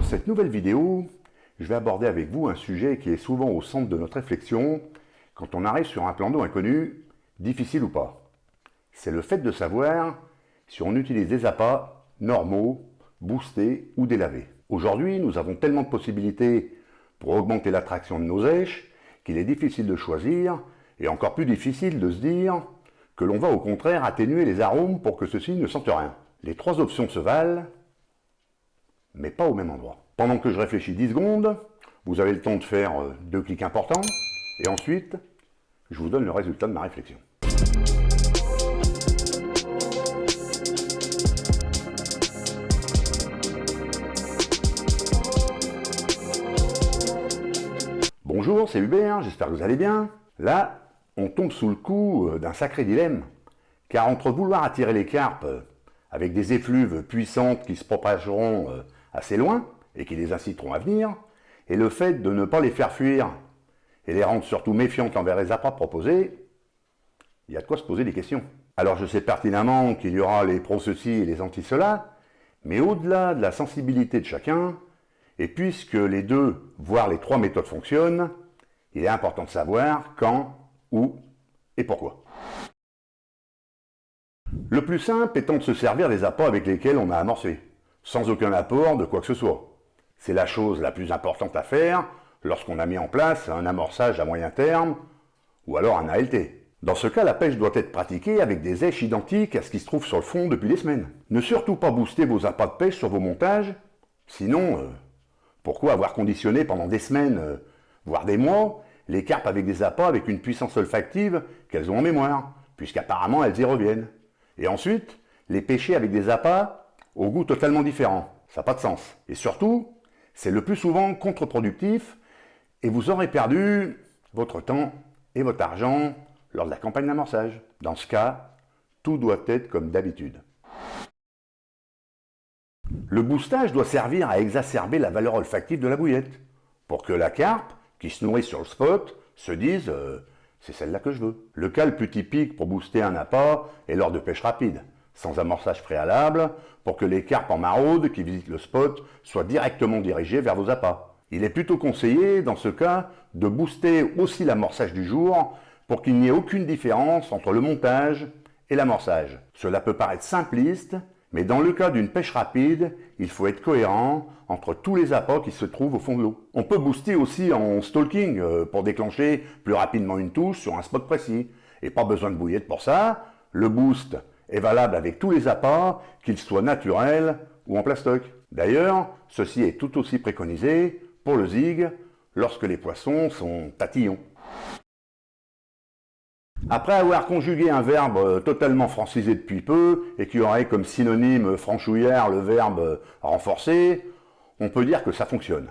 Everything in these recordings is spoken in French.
cette nouvelle vidéo, je vais aborder avec vous un sujet qui est souvent au centre de notre réflexion quand on arrive sur un plan d'eau inconnu, difficile ou pas. C'est le fait de savoir si on utilise des appâts normaux, boostés ou délavés. Aujourd'hui, nous avons tellement de possibilités pour augmenter l'attraction de nos èches qu'il est difficile de choisir et encore plus difficile de se dire que l'on va au contraire atténuer les arômes pour que ceux-ci ne sentent rien. Les trois options se valent, mais pas au même endroit. Pendant que je réfléchis 10 secondes, vous avez le temps de faire 2 clics importants, et ensuite, je vous donne le résultat de ma réflexion. Bonjour, c'est Hubert, j'espère que vous allez bien. Là, on tombe sous le coup d'un sacré dilemme, car entre vouloir attirer les carpes avec des effluves puissantes qui se propageront assez loin et qui les inciteront à venir, et le fait de ne pas les faire fuir et les rendre surtout méfiantes envers les appâts proposés, il y a de quoi se poser des questions. Alors je sais pertinemment qu'il y aura les pro-ceci et les anti-cela, mais au-delà de la sensibilité de chacun, et puisque les deux, voire les trois méthodes fonctionnent, il est important de savoir quand, où et pourquoi. Le plus simple étant de se servir des appâts avec lesquels on a amorcé, sans aucun apport de quoi que ce soit. C'est la chose la plus importante à faire lorsqu'on a mis en place un amorçage à moyen terme ou alors un ALT. Dans ce cas, la pêche doit être pratiquée avec des èches identiques à ce qui se trouve sur le fond depuis des semaines. Ne surtout pas booster vos appâts de pêche sur vos montages, sinon, pourquoi avoir conditionné pendant des semaines, voire des mois, les carpes avec des appâts avec une puissance olfactive qu'elles ont en mémoire, puisqu'apparemment elles y reviennent. Et ensuite, les pêcher avec des appâts au goût totalement différent. Ça n'a pas de sens. Et surtout, c'est le plus souvent contre-productif et vous aurez perdu votre temps et votre argent lors de la campagne d'amorçage. Dans ce cas, tout doit être comme d'habitude. Le boostage doit servir à exacerber la valeur olfactive de la bouillette, pour que la carpe, qui se nourrit sur le spot, se dise c'est celle-là que je veux. Le cas le plus typique pour booster un appât est lors de pêche rapide, sans amorçage préalable, pour que les carpes en maraude qui visitent le spot soient directement dirigées vers vos appâts. Il est plutôt conseillé, dans ce cas, de booster aussi l'amorçage du jour pour qu'il n'y ait aucune différence entre le montage et l'amorçage. Cela peut paraître simpliste, mais dans le cas d'une pêche rapide, il faut être cohérent entre tous les appâts qui se trouvent au fond de l'eau. On peut booster aussi en stalking pour déclencher plus rapidement une touche sur un spot précis. Et pas besoin de bouillette pour ça. Le boost est valable avec tous les appâts, qu'ils soient naturels ou en plastoc. D'ailleurs, ceci est tout aussi préconisé pour le zig lorsque les poissons sont tatillons. Après avoir conjugué un verbe totalement francisé depuis peu et qui aurait comme synonyme franchouillard le verbe renforcer, on peut dire que ça fonctionne.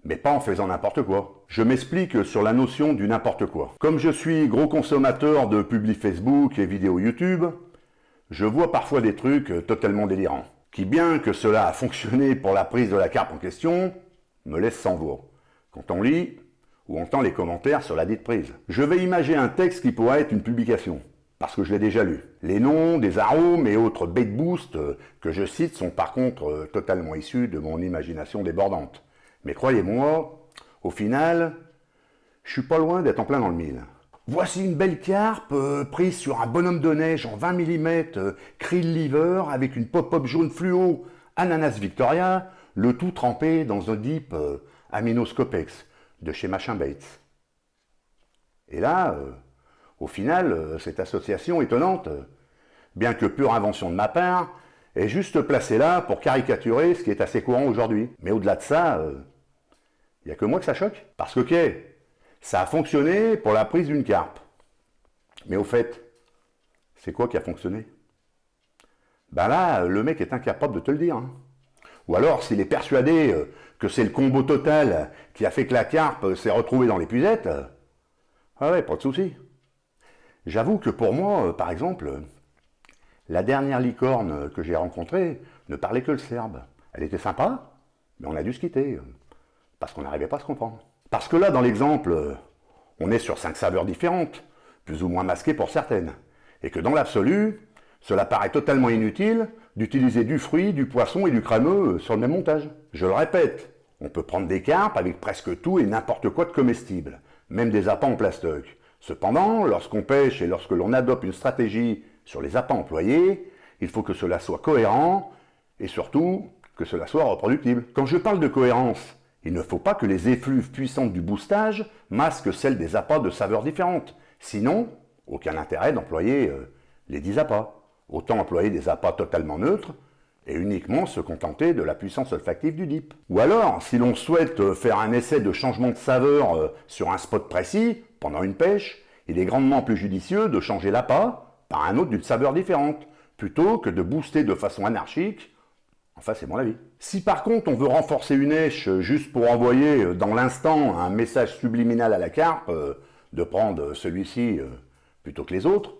Mais pas en faisant n'importe quoi. Je m'explique sur la notion du n'importe quoi. Comme je suis gros consommateur de publi Facebook et vidéos YouTube, je vois parfois des trucs totalement délirants, qui bien que cela a fonctionné pour la prise de la carpe en question, me laisse sans voix. Quand on lit ou entend les commentaires sur la dite prise. Je vais imager un texte qui pourrait être une publication, parce que je l'ai déjà lu. Les noms, des arômes et autres bait boost que je cite sont par contre totalement issus de mon imagination débordante. Mais croyez-moi, au final, je suis pas loin d'être en plein dans le mille. Voici une belle carpe prise sur un bonhomme de neige en 20 mm krill liver avec une pop-up jaune fluo Ananas Victoria, le tout trempé dans un dip Aminoscopex de chez Machin Baits. Et là, au final, cette association étonnante, bien que pure invention de ma part, est juste placée là pour caricaturer ce qui est assez courant aujourd'hui. Mais au-delà de ça, il n'y a que moi que ça choque. Parce que, ok, ça a fonctionné pour la prise d'une carpe. Mais au fait, c'est quoi qui a fonctionné? Ben là, le mec est incapable de te le dire. Hein. Ou alors, s'il est persuadé que c'est le combo total qui a fait que la carpe s'est retrouvée dans l'épuisette, ah ouais, pas de souci. J'avoue que pour moi, par exemple, la dernière licorne que j'ai rencontrée ne parlait que le serbe. Elle était sympa, mais on a dû se quitter, parce qu'on n'arrivait pas à se comprendre. Parce que là, dans l'exemple, on est sur 5 saveurs différentes, plus ou moins masquées pour certaines, et que dans l'absolu, cela paraît totalement inutile d'utiliser du fruit, du poisson et du crémeux sur le même montage. Je le répète, on peut prendre des carpes avec presque tout et n'importe quoi de comestible, même des appâts en plastoc. Cependant, lorsqu'on pêche et lorsque l'on adopte une stratégie sur les appâts employés, il faut que cela soit cohérent et surtout que cela soit reproductible. Quand je parle de cohérence, il ne faut pas que les effluves puissantes du boostage masquent celles des appâts de saveurs différentes. Sinon, aucun intérêt d'employer les 10 appâts. Autant employer des appâts totalement neutres et uniquement se contenter de la puissance olfactive du dip. Ou alors, si l'on souhaite faire un essai de changement de saveur sur un spot précis, pendant une pêche, il est grandement plus judicieux de changer l'appât par un autre d'une saveur différente, plutôt que de booster de façon anarchique. Enfin, c'est mon avis. Si par contre on veut renforcer une éche juste pour envoyer dans l'instant un message subliminal à la carpe, de prendre celui-ci plutôt que les autres,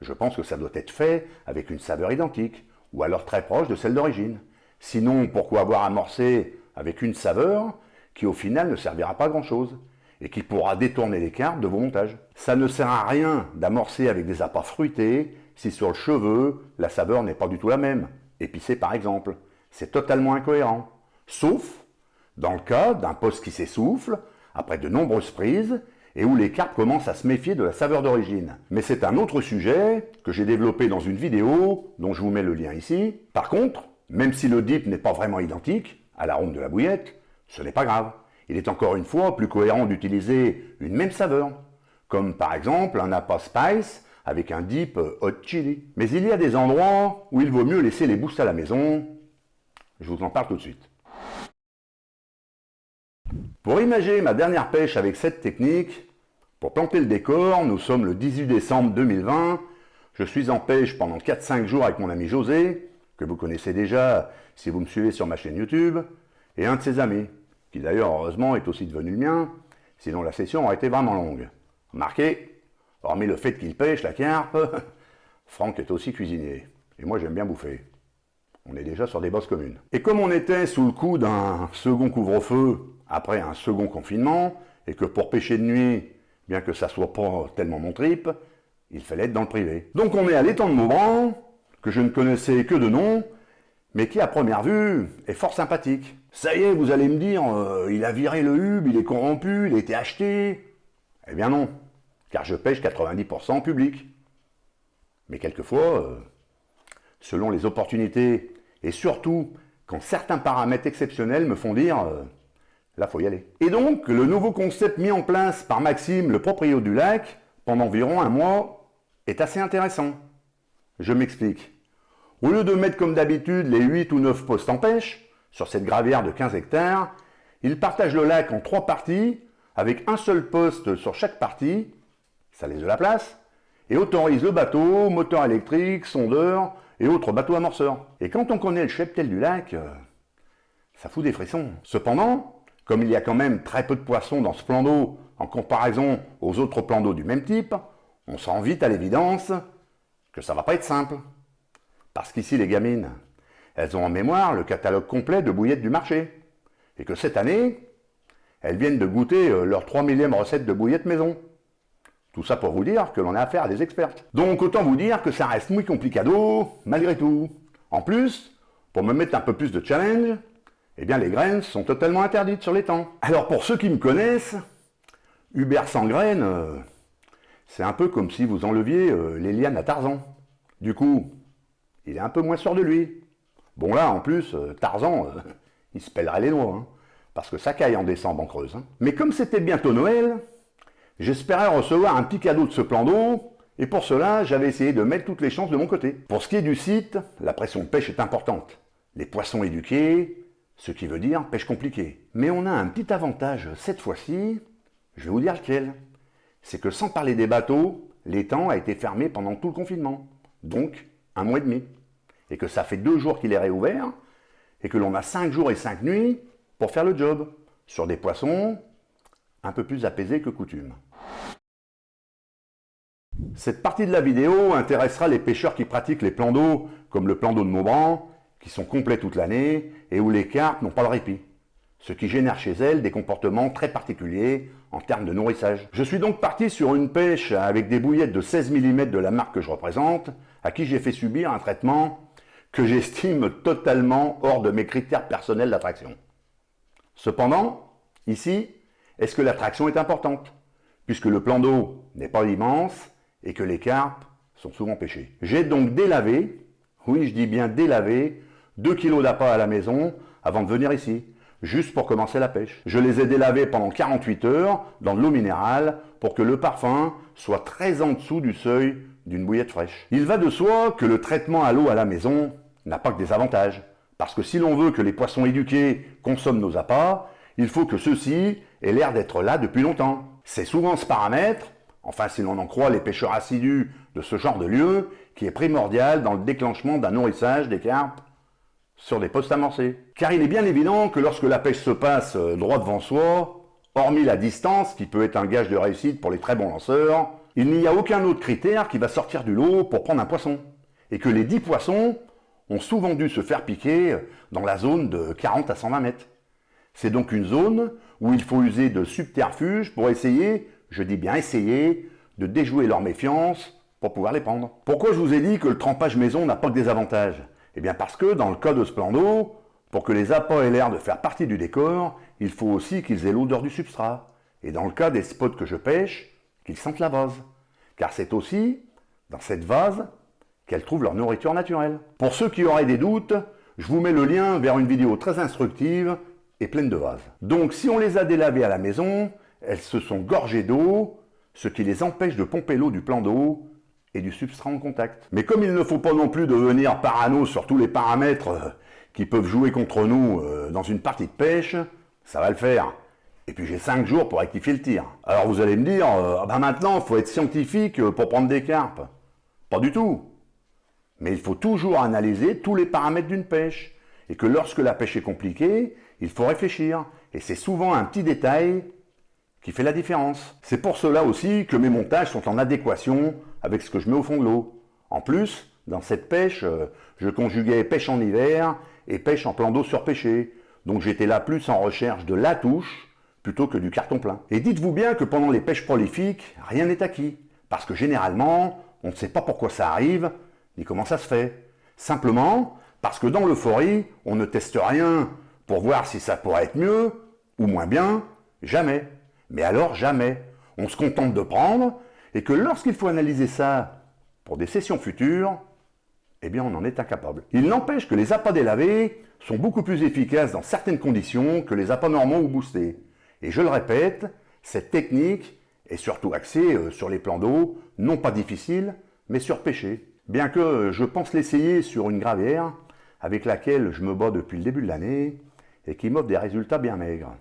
je pense que ça doit être fait avec une saveur identique, ou alors très proche de celle d'origine. Sinon, pourquoi avoir amorcé avec une saveur qui au final ne servira pas à grand chose et qui pourra détourner les carpes de vos montages? Ça ne sert à rien d'amorcer avec des appâts fruités si sur le cheveu, la saveur n'est pas du tout la même, épicée par exemple. C'est totalement incohérent. Sauf dans le cas d'un poste qui s'essouffle, après de nombreuses prises, et où les carpes commencent à se méfier de la saveur d'origine. Mais c'est un autre sujet que j'ai développé dans une vidéo, dont je vous mets le lien ici. Par contre, même si le dip n'est pas vraiment identique à l'arôme de la bouillette, ce n'est pas grave. Il est encore une fois plus cohérent d'utiliser une même saveur, comme par exemple un appât spice avec un dip hot chili. Mais il y a des endroits où il vaut mieux laisser les boosts à la maison. Je vous en parle tout de suite. Pour imager ma dernière pêche avec cette technique, pour planter le décor, nous sommes le 18 décembre 2020. Je suis en pêche pendant 4-5 jours avec mon ami José, que vous connaissez déjà si vous me suivez sur ma chaîne YouTube, et un de ses amis, qui d'ailleurs heureusement est aussi devenu le mien, sinon la session aurait été vraiment longue. Remarquez, hormis le fait qu'il pêche la carpe, Franck est aussi cuisinier, et moi j'aime bien bouffer. On est déjà sur des bosses communes. Et comme on était sous le coup d'un second couvre-feu, après un second confinement, et que pour pêcher de nuit, bien que ça soit pas tellement mon trip, il fallait être dans le privé. Donc on est à l'étang de Maubran, que je ne connaissais que de nom, mais qui à première vue est fort sympathique. Ça y est, vous allez me dire, il a viré le hub, il est corrompu, il a été acheté. Eh bien non, car je pêche 90% en public. Mais quelquefois, selon les opportunités, et surtout quand certains paramètres exceptionnels me font dire là faut y aller. Et donc le nouveau concept mis en place par Maxime, le proprio du lac, pendant environ un mois, est assez intéressant. Je m'explique. Au lieu de mettre comme d'habitude les 8 ou 9 postes en pêche, sur cette gravière de 15 hectares, il partage le lac en 3 parties, avec un seul poste sur chaque partie, ça laisse de la place, et autorise le bateau, moteur électrique, sondeur et autres bateaux amorceurs. Et quand on connaît le cheptel du lac, ça fout des frissons. Cependant, comme il y a quand même très peu de poissons dans ce plan d'eau en comparaison aux autres plans d'eau du même type, on se rend vite à l'évidence que ça va pas être simple. Parce qu'ici les gamines, elles ont en mémoire le catalogue complet de bouillettes du marché. Et que cette année, elles viennent de goûter leur 3 millième recette de bouillettes maison. Tout ça pour vous dire que l'on a affaire à des expertes. Donc autant vous dire que ça reste muy complicado, malgré tout. En plus, pour me mettre un peu plus de challenge, eh bien les graines sont totalement interdites sur l'étang. Alors pour ceux qui me connaissent, Hubert sans graines, c'est un peu comme si vous enleviez les lianes à Tarzan. Du coup, il est un peu moins sûr de lui. Bon là, en plus, Tarzan, il se pèlerait les noix, hein, parce que ça caille en décembre en Creuse. Hein. Mais comme c'était bientôt Noël, j'espérais recevoir un petit cadeau de ce plan d'eau, et pour cela, j'avais essayé de mettre toutes les chances de mon côté. Pour ce qui est du site, la pression de pêche est importante. Les poissons éduqués, ce qui veut dire pêche compliquée. Mais on a un petit avantage cette fois-ci, je vais vous dire lequel. C'est que sans parler des bateaux, l'étang a été fermé pendant tout le confinement. Donc, 1 mois et demi. Et que ça fait 2 jours qu'il est réouvert, et que l'on a 5 jours et 5 nuits pour faire le job, sur des poissons un peu plus apaisés que coutume. Cette partie de la vidéo intéressera les pêcheurs qui pratiquent les plans d'eau, comme le plan d'eau de Maubran, qui sont complets toute l'année, et où les carpes n'ont pas le répit. Ce qui génère chez elles des comportements très particuliers en termes de nourrissage. Je suis donc parti sur une pêche avec des bouillettes de 16 mm de la marque que je représente, à qui j'ai fait subir un traitement que j'estime totalement hors de mes critères personnels d'attraction. Cependant, ici, est-ce que l'attraction est importante? Puisque le plan d'eau n'est pas immense et que les carpes sont souvent pêchées. J'ai donc délavé, oui je dis bien délavé, 2 kg d'appât à la maison avant de venir ici, juste pour commencer la pêche. Je les ai délavés pendant 48 heures dans de l'eau minérale pour que le parfum soit très en dessous du seuil d'une bouillette fraîche. Il va de soi que le traitement à l'eau à la maison n'a pas que des avantages. Parce que si l'on veut que les poissons éduqués consomment nos appâts, il faut que ceux-ci aient l'air d'être là depuis longtemps. C'est souvent ce paramètre, enfin si l'on en croit les pêcheurs assidus de ce genre de lieu, qui est primordial dans le déclenchement d'un nourrissage des carpes sur des postes amorcés. Car il est bien évident que lorsque la pêche se passe droit devant soi, hormis la distance qui peut être un gage de réussite pour les très bons lanceurs, il n'y a aucun autre critère qui va sortir du lot pour prendre un poisson. Et que les 10 poissons ont souvent dû se faire piquer dans la zone de 40 à 120 mètres. C'est donc une zone où il faut user de subterfuges pour essayer, je dis bien essayer, de déjouer leur méfiance pour pouvoir les prendre. Pourquoi je vous ai dit que le trempage maison n'a pas que des avantages? Eh bien parce que dans le cas de ce plan d'eau, pour que les appâts aient l'air de faire partie du décor, il faut aussi qu'ils aient l'odeur du substrat. Et dans le cas des spots que je pêche, qu'ils sentent la vase. Car c'est aussi dans cette vase qu'elles trouvent leur nourriture naturelle. Pour ceux qui auraient des doutes, je vous mets le lien vers une vidéo très instructive et pleine de vases. Donc si on les a délavées à la maison, elles se sont gorgées d'eau, ce qui les empêche de pomper l'eau du plan d'eau et du substrat en contact. Mais comme il ne faut pas non plus devenir parano sur tous les paramètres qui peuvent jouer contre nous dans une partie de pêche, ça va le faire. Et puis j'ai 5 jours pour rectifier le tir. Alors vous allez me dire, maintenant il faut être scientifique pour prendre des carpes. Pas du tout. Mais il faut toujours analyser tous les paramètres d'une pêche. Et que lorsque la pêche est compliquée, il faut réfléchir. Et c'est souvent un petit détail qui fait la différence. C'est pour cela aussi que mes montages sont en adéquation avec ce que je mets au fond de l'eau. En plus, dans cette pêche, je conjuguais pêche en hiver et pêche en plan d'eau surpêché. Donc j'étais là plus en recherche de la touche plutôt que du carton plein. Et dites-vous bien que pendant les pêches prolifiques, rien n'est acquis. Parce que généralement, on ne sait pas pourquoi ça arrive, ni comment ça se fait. Simplement parce que dans l'euphorie, on ne teste rien pour voir si ça pourrait être mieux ou moins bien, jamais. Mais alors jamais. On se contente de prendre et que lorsqu'il faut analyser ça pour des sessions futures, eh bien on en est incapable. Il n'empêche que les appâts délavés sont beaucoup plus efficaces dans certaines conditions que les appâts normaux ou boostés. Et je le répète, cette technique est surtout axée sur les plans d'eau, non pas difficiles, mais surpêchés. Bien que je pense l'essayer sur une gravière avec laquelle je me bats depuis le début de l'année et qui m'offre des résultats bien maigres.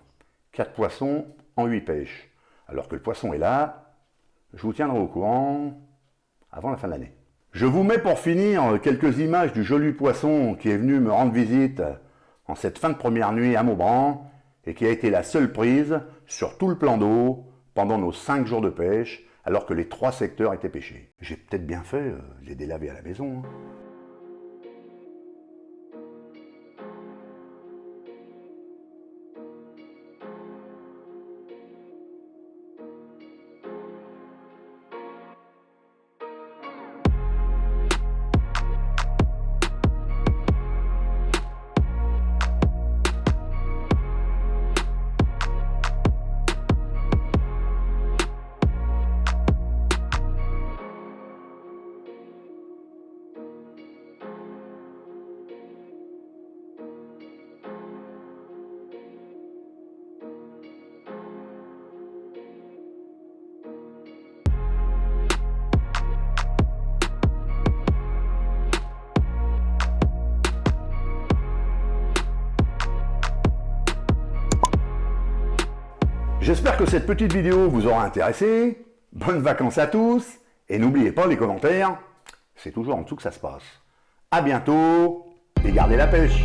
4 poissons en 8 pêches. Alors que le poisson est là, je vous tiendrai au courant avant la fin de l'année. Je vous mets pour finir quelques images du joli poisson qui est venu me rendre visite en cette fin de première nuit à Maubranc et qui a été la seule prise sur tout le plan d'eau pendant nos 5 jours de pêche alors que les 3 secteurs étaient pêchés. J'ai peut-être bien fait de les délaver à la maison. J'espère que cette petite vidéo vous aura intéressé. Bonnes vacances à tous. Et n'oubliez pas les commentaires, c'est toujours en dessous que ça se passe. A bientôt et gardez la pêche.